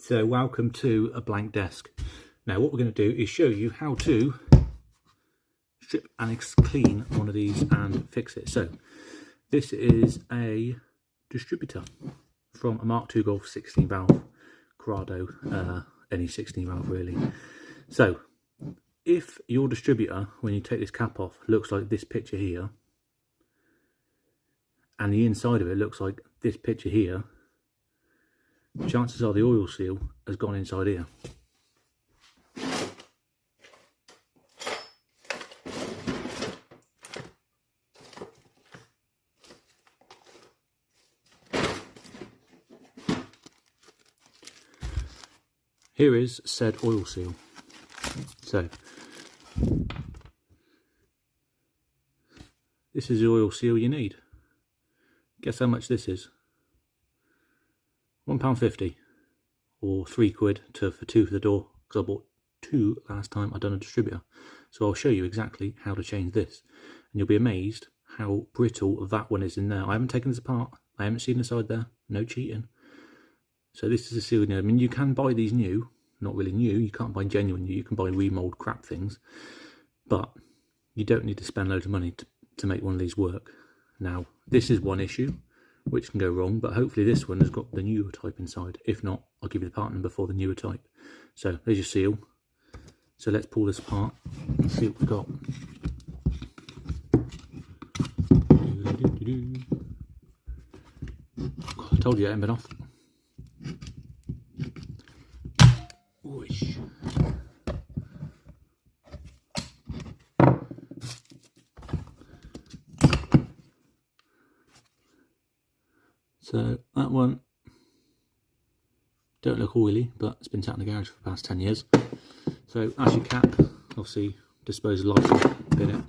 So welcome to a blank desk. Now what we're going to do is show you how to strip and clean one of these and fix it. So this is a distributor from a Mk2 Golf 16 valve Corrado, any 16 valve really. So if your distributor, when you take this cap off, looks like this picture here, and the inside of it looks like this picture here, chances are the oil seal has gone inside here. Here is said oil seal. So this is the oil seal you need. Guess how much this is? £1.50 or £3 for two for the door, because I bought two last time I done a distributor. So I'll show you exactly how to change this, and you'll be amazed how brittle that one is in there. I haven't taken this apart, I haven't seen the side there, no cheating. So this is a seal new. I mean, you can buy these new, not really new, you can't buy genuine new, you can buy remold crap things, but you don't need to spend loads of money to make one of these work. Now this is one issue which can go wrong, but hopefully this one has got the newer type inside. If not, I'll give you the part number for the newer type. So there's your seal. So let's pull this apart and see what we've got. I told you it hadn't been off. Whoosh. So that one don't look oily, but it's been sat in the garage for the past 10 years. So that's your cap, obviously dispose of life in it.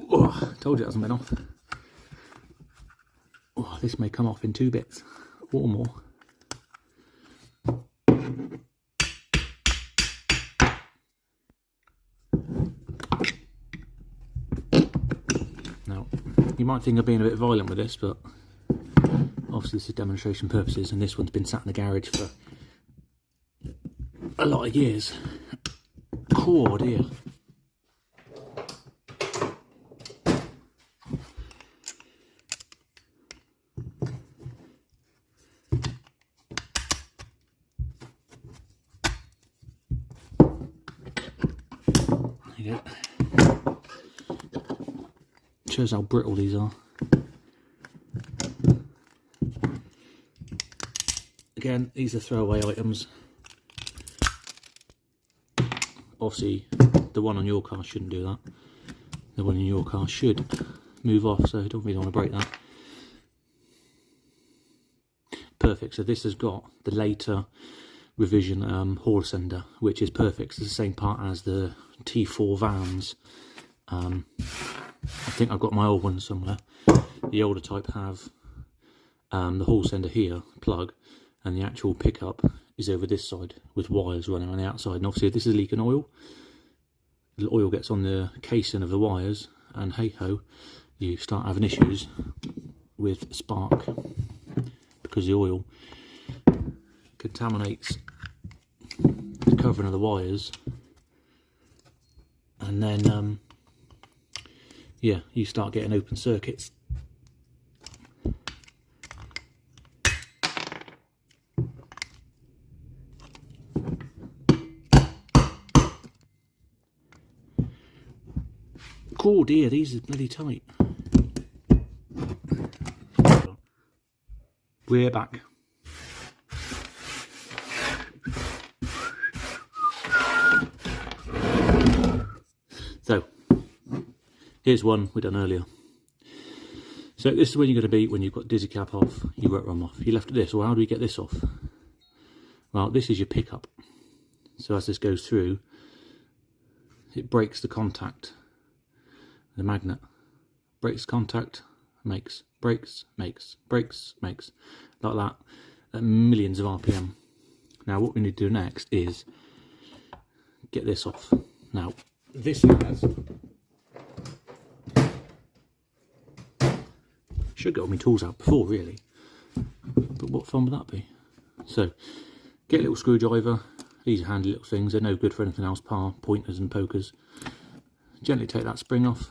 Oh, told you it hasn't been off. Oh, this may come off in 2 bits or more. Now, you might think I'm being a bit violent with this, but obviously this is demonstration purposes, and this one's been sat in the garage for a lot of years. Oh dear. There you go. Shows how brittle these are. Again, these are throwaway items. Obviously, the one on your car shouldn't do that. The one in your car should move off, so you don't really want to break that. Perfect. So this has got the later revision hall sender, which is perfect. It's the same part as the T4 vans. I think I've got my old one somewhere. The older type have the hall sender here, plug, and the actual pickup is over this side with wires running on the outside. And obviously if this is leaking oil, the oil gets on the casing of the wires, and hey ho, you start having issues with spark because the oil contaminates the covering of the wires, and then yeah, you start getting open circuits. Oh dear, these are bloody tight. We're back. So here's one we done earlier. So this is where you're going to be when you've got dizzy cap off, you won't run off. You left it this, well how do we get this off? Well, this is your pickup. So as this goes through, it breaks the contact, the magnet. Breaks contact, makes, breaks, makes, breaks, makes, like that, at millions of RPM. Now what we need to do next is get this off. Now this has, should get all my tools out before really, but what fun would that be? So get a little screwdriver. These are handy little things, they're no good for anything else, pointers and pokers. Gently take that spring off.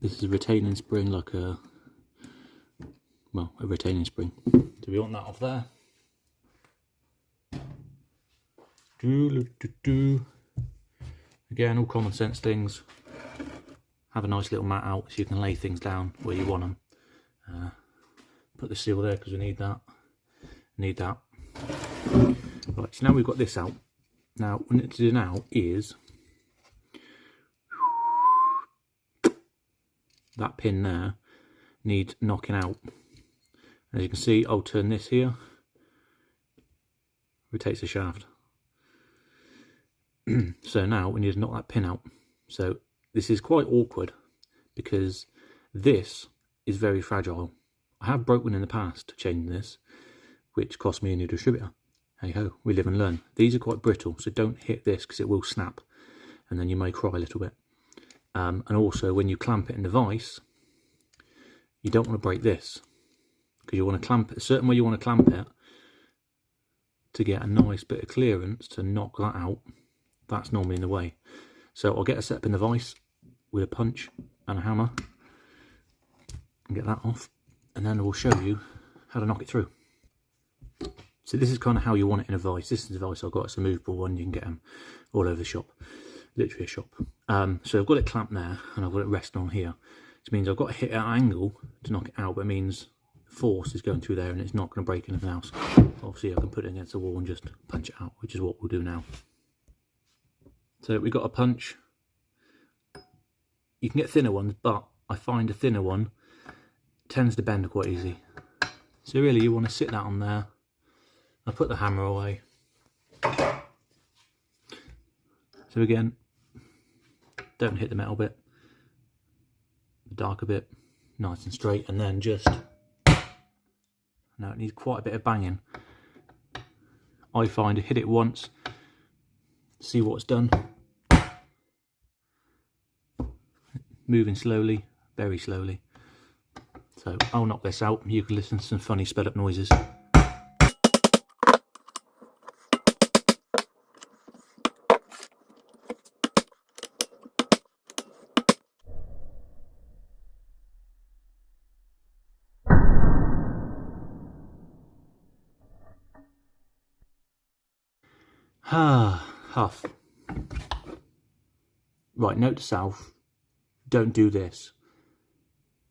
This is a retaining spring, like a retaining spring. So we want that off there. Again, all common sense things. Have a nice little mat out so you can lay things down where you want them. Put the seal there because we need that. Need that. Right, so now we've got this out. Now what we need to do now is that pin there needs knocking out. As you can see, I'll turn this here, rotates the shaft. So now we need to knock that pin out. So this is quite awkward because this is very fragile. I have broken in the past changing this, which cost me a new distributor. Hey ho, we live and learn. These are quite brittle, so don't hit this because it will snap and then you may cry a little bit. And also when you clamp it in the vise, you don't want to break this because you want to clamp it a certain way. You want to clamp it to get a nice bit of clearance to knock that out. That's normally in the way. So I'll get a set up in the vise with a punch and a hammer and get that off, and then we'll show you how to knock it through. So this is kind of how you want it in a vise. This is the vise I've got. It's a movable one. You can get them all over the shop, literally a shop. So I've got it clamped there and I've got it resting on here, which means I've got to hit at an angle to knock it out, but it means force is going through there and it's not going to break anything else. Obviously I can put it against the wall and just punch it out, which is what we'll do now. So we've got a punch. You can get thinner ones, but I find a thinner one tends to bend quite easy. So really you want to sit that on there. I'll put the hammer away. So again, don't hit the metal bit, the darker bit, nice and straight, and then just, now it needs quite a bit of banging. I find hit it once, see what's done, moving slowly, very slowly. So I'll knock this out, you can listen to some funny sped up noises. Huff. Right, note to self, don't do this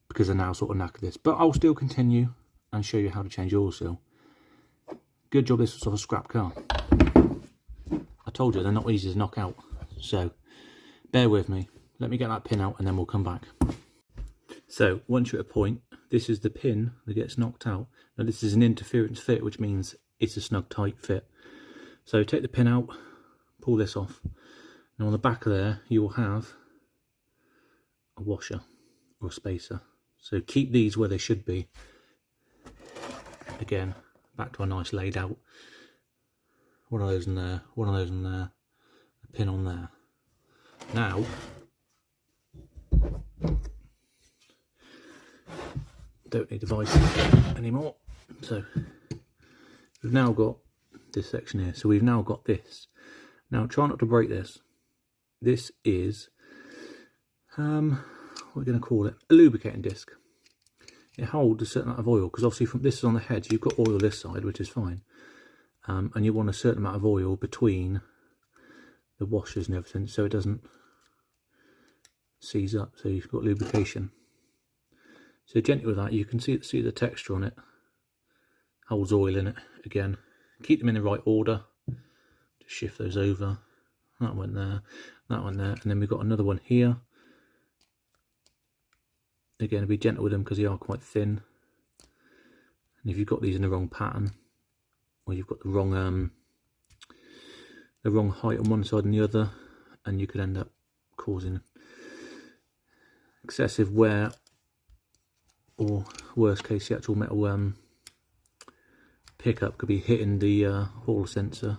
because I now sort of knack this, but I'll still continue and show you how to change your oil seal. Good job this was sort of a scrap car. I told you they're not easy to knock out, so bear with me. Let me get that pin out and then we'll come back. So once you're at a point, this is the pin that gets knocked out. Now this is an interference fit, which means it's a snug tight fit. So take the pin out, pull this off. Now on the back of there, you will have a washer or a spacer. So keep these where they should be. Again, back to a nice laid out. One of those in there, one of those in there, a pin on there. Now, don't need the vise anymore. So we've now got this section here. So we've now got this. Now try not to break this. This is what we're going to call it, a lubricating disc. It holds a certain amount of oil because obviously from this is on the head, so you've got oil this side, which is fine, and you want a certain amount of oil between the washers and everything so it doesn't seize up, so you've got lubrication. So gently with that, you can see the texture on it, holds oil in it. Again, keep them in the right order, just shift those over. That went there, that one there, and then we've got another one here. Again, be gentle with them because they are quite thin. And if you've got these in the wrong pattern, or you've got the wrong height on one side and the other, and you could end up causing excessive wear, or worst case, the actual metal pickup could be hitting the hall sensor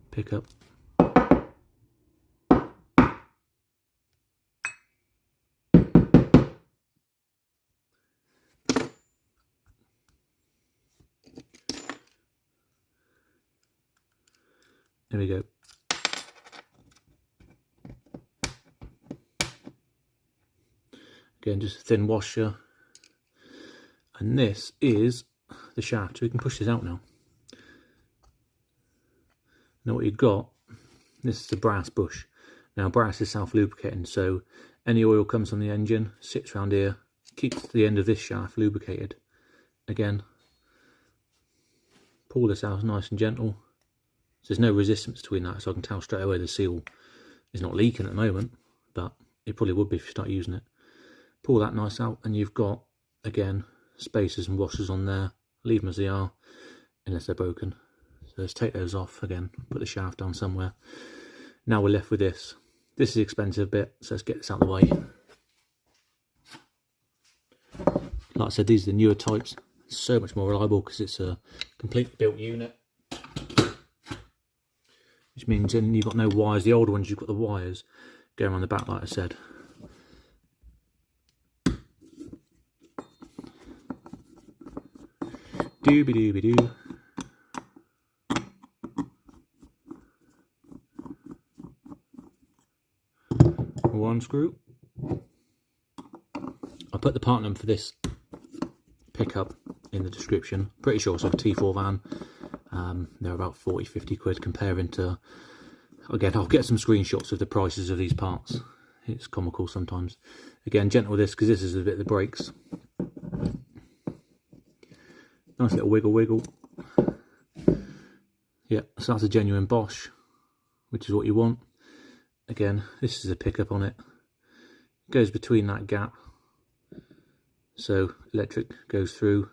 pickup. There we go. Again, just a thin washer. And this is the shaft, so we can push this out now. Now what you've got, this is a brass bush. Now brass is self-lubricating, so any oil comes from the engine, sits around here, keeps the end of this shaft lubricated. Again, pull this out nice and gentle. So there's no resistance between that, so I can tell straight away the seal is not leaking at the moment, but it probably would be if you start using it. Pull that nice out, and you've got, again, spacers and washers on there. Leave them as they are, unless they're broken. So let's take those off again, put the shaft down somewhere. Now we're left with this. This is the expensive bit, so let's get this out of the way. Like I said, these are the newer types. So much more reliable because it's a completely built unit. Which means then you've got no wires. The older ones, you've got the wires going around the back, like I said. Dooby-dooby-doo. One screw. I'll put the part number for this pickup in the description. Pretty sure it's like a T4 van. They're about 40-50 quid comparing to, again, I'll get some screenshots of the prices of these parts. It's comical sometimes. Again, gentle with this because this is the bit that breaks. Nice little wiggle wiggle. Yeah, so that's a genuine Bosch, which is what you want. Again, this is a pickup on it. It goes between that gap. So electric goes through,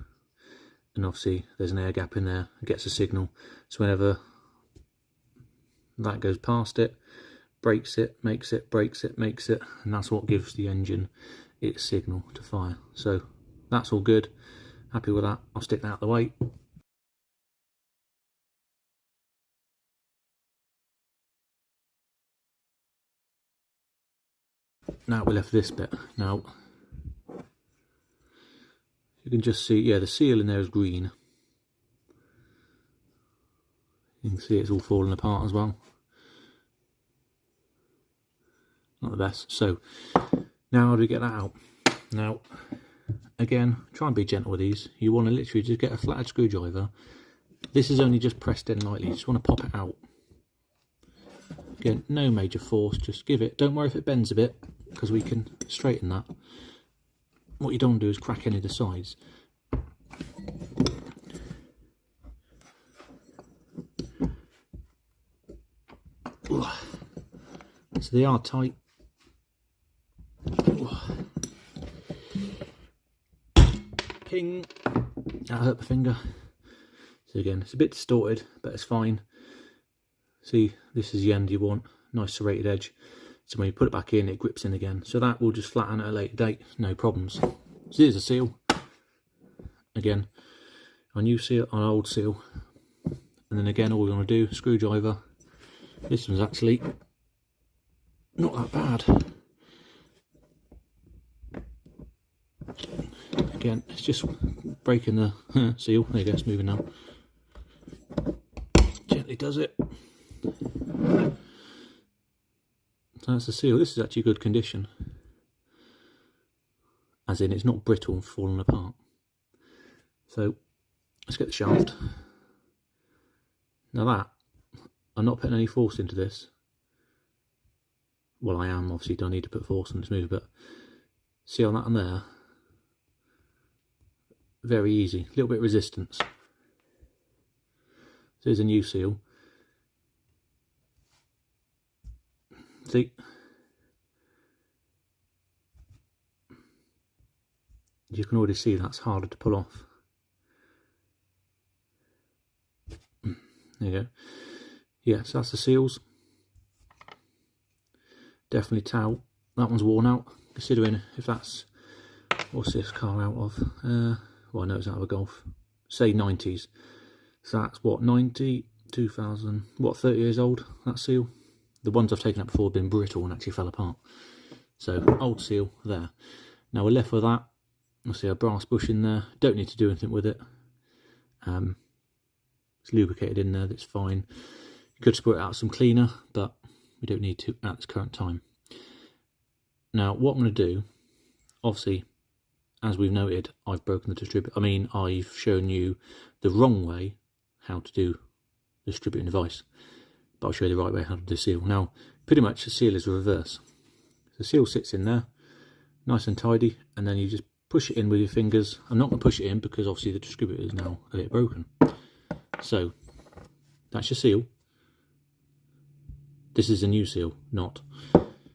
and obviously there's an air gap in there. It gets a signal. So whenever that goes past it, breaks it, makes it, breaks it, makes it, and that's what gives the engine its signal to fire. So that's all good. Happy with that. I'll stick that out the way. Now we're left with this bit. Now you can just see, yeah, the seal in there is green. You can see it's all falling apart as well. Not the best. So now how do we get that out? Now again, try and be gentle with these. You want to literally just get a flathead screwdriver. This is only just pressed in lightly. You just want to pop it out. Again, no major force, just give it. Don't worry if it bends a bit, because we can straighten that. What you don't want to do is crack any of the sides. So they are tight. Ping! That hurt my finger. So again, it's a bit distorted, but it's fine. See, this is the end you want. Nice serrated edge. So when you put it back in, it grips in again. So that will just flatten at a later date, no problems. So here's a seal. Again, our new seal, our old seal. And then again, all we want to do, screwdriver. This one's actually not that bad. Again, it's just breaking the seal. There you go, it's moving now. Gently does it. So that's the seal. This is actually good condition. As in, it's not brittle and falling apart. So, let's get the shaft. Now that, I'm not putting any force into this. Well, I am, obviously, don't need to put force on this move, but see on that and there? Very easy. A little bit of resistance. So here's a new seal. See? You can already see that's harder to pull off. There you go. Yeah, so that's the seals. Definitely tell that one's worn out, considering if that's, what's this car out of? Well, I know it's out of a Golf. say 90s. So that's what, 90, 2000, what, 30 years old, that seal? The ones I've taken up before have been brittle and actually fell apart. So old seal there. Now we're left with that. You'll see a brass bush in there. Don't need to do anything with it. It's lubricated in there, that's fine. You could squirt out some cleaner, but we don't need to at this current time. Now what I'm going to do, obviously, as we've noted, I've broken the distributor. I've shown you the wrong way how to do the distributing device, but I'll show you the right way how to do seal. Now, pretty much the seal is the reverse. The seal sits in there, nice and tidy, and then you just push it in with your fingers. I'm not going to push it in because obviously the distributor is now a bit broken. So that's your seal. This is a new seal, not.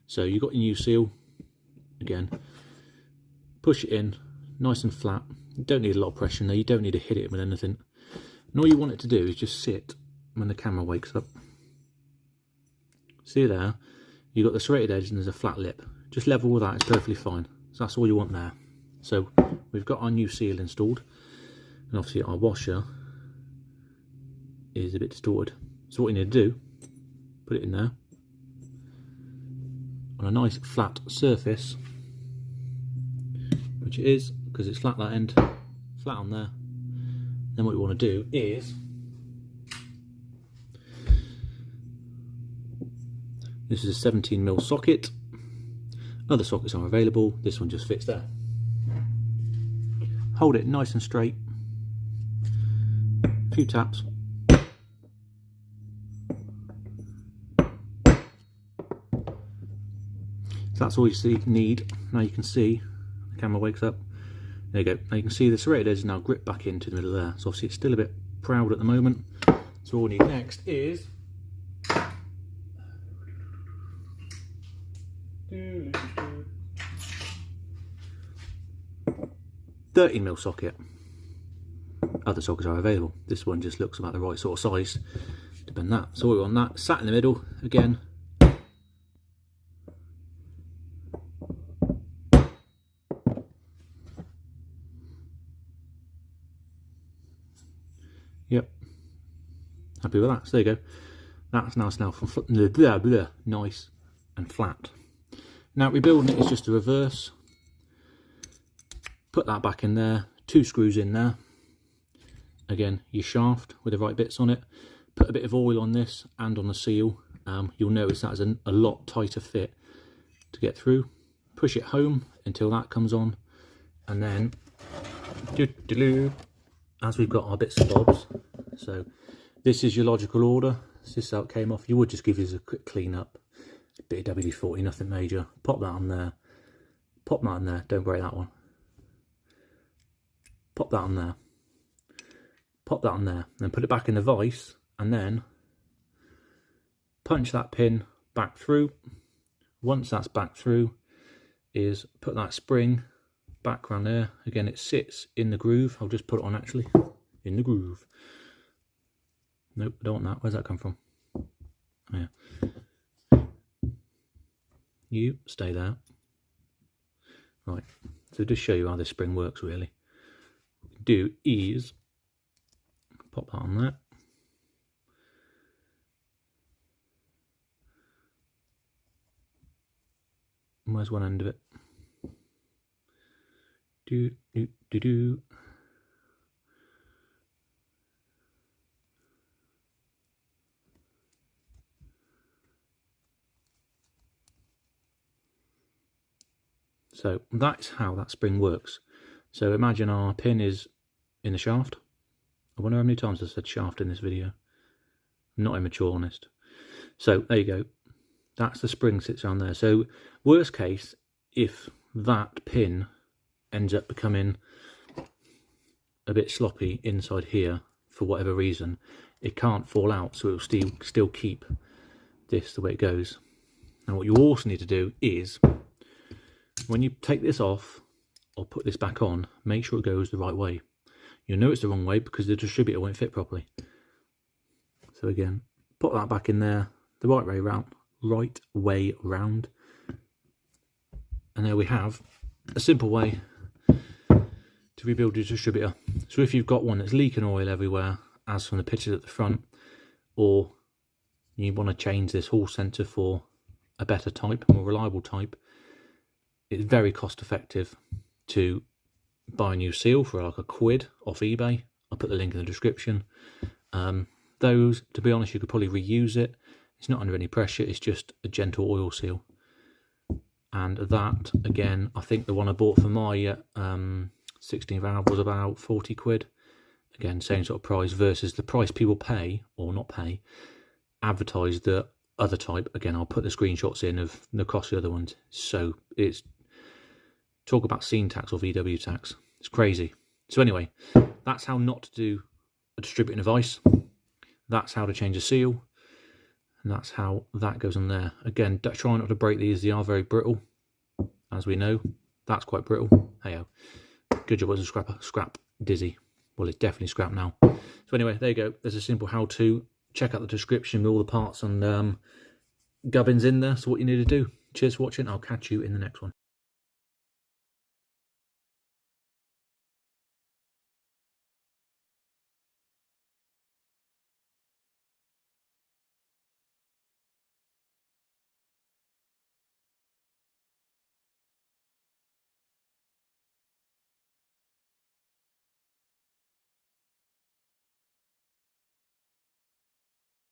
So you've got your new seal. Again, push it in, nice and flat. You don't need a lot of pressure in there. You don't need to hit it with anything. And all you want it to do is just sit when the camera wakes up. See there? You've got the serrated edge and there's a flat lip. Just level with that, it's perfectly fine. So that's all you want there. So we've got our new seal installed. And obviously our washer is a bit distorted. So what you need to do, put it in there on a nice flat surface, which it is, because it's flat that end, flat on there. Then what you want to do is, this is a 17mm socket. Other sockets are available, this one just fits there. Hold it nice and straight, a few taps. So that's all you need. Now you can see, the camera wakes up, there you go. Now you can see the serrated edge is now gripped back into the middle there. So obviously it's still a bit proud at the moment. So all we need next is 13mm socket. Other sockets are available. This one just looks about the right sort of size to bend that. So we're on that, sat in the middle again. Yep, happy with that. So there you go. That's now from nice and flat. Now rebuilding it is just a reverse. Put that back in there. 2 screws in there. Again, your shaft with the right bits on it. Put a bit of oil on this and on the seal. You'll notice that is a lot tighter fit to get through. Push it home until that comes on, and then as we've got our bits and bobs. So this is your logical order. This is how it came off. You would just give this a quick clean up, a bit of WD-40, nothing major. Pop that on there, pop that on there, don't break that one. Pop that on there, pop that on there, then put it back in the vise, and then punch that pin back through. Once that's back through, is put that spring back around there. Again, it sits in the groove. I'll just put it on actually, in the groove. Nope, I don't want that. Where's that come from? Oh, yeah. You stay there. Right, so just show you how this spring works really. What we do is pop that on there. And where's one end of it? Do. So that's how that spring works. So imagine our pin is in the shaft. I wonder how many times I said shaft in this video. I'm not immature, honest. So there you go. That's the spring sits around there. So worst case, if that pin ends up becoming a bit sloppy inside here for whatever reason, it can't fall out, so it will still keep this the way it goes. Now what you also need to do is, when you take this off or put this back on, make sure it goes the right way. You'll know it's the wrong way because the distributor won't fit properly. So again, put that back in there the right way round. And there we have a simple way to rebuild your distributor. So if you've got one that's leaking oil everywhere, as from the pictures at the front, or you want to change this hall sensor for a better type, a more reliable type, it's very cost effective to buy a new seal for like £1 off eBay. I'll put the link in the description. Those, to be honest, you could probably reuse it. It's not under any pressure, it's just a gentle oil seal. And that, again, I think the one I bought for my 16 valve was about £40. Again, same sort of price versus the price people pay, or not pay, advertise the other type. Again, I'll put the screenshots in of the cost of the other ones. So it's, talk about scene tax or VW tax. It's crazy. So anyway, that's how not to do a distributing device. That's how to change a seal. And that's how that goes on there. Again, try not to break these. They are very brittle, as we know. That's quite brittle. Hey-ho. Good job as a scrap dizzy. Well, it's definitely scrap now. So anyway, there you go. There's a simple how-to. Check out the description with all the parts and gubbins in there. So what you need to do. Cheers for watching. I'll catch you in the next one.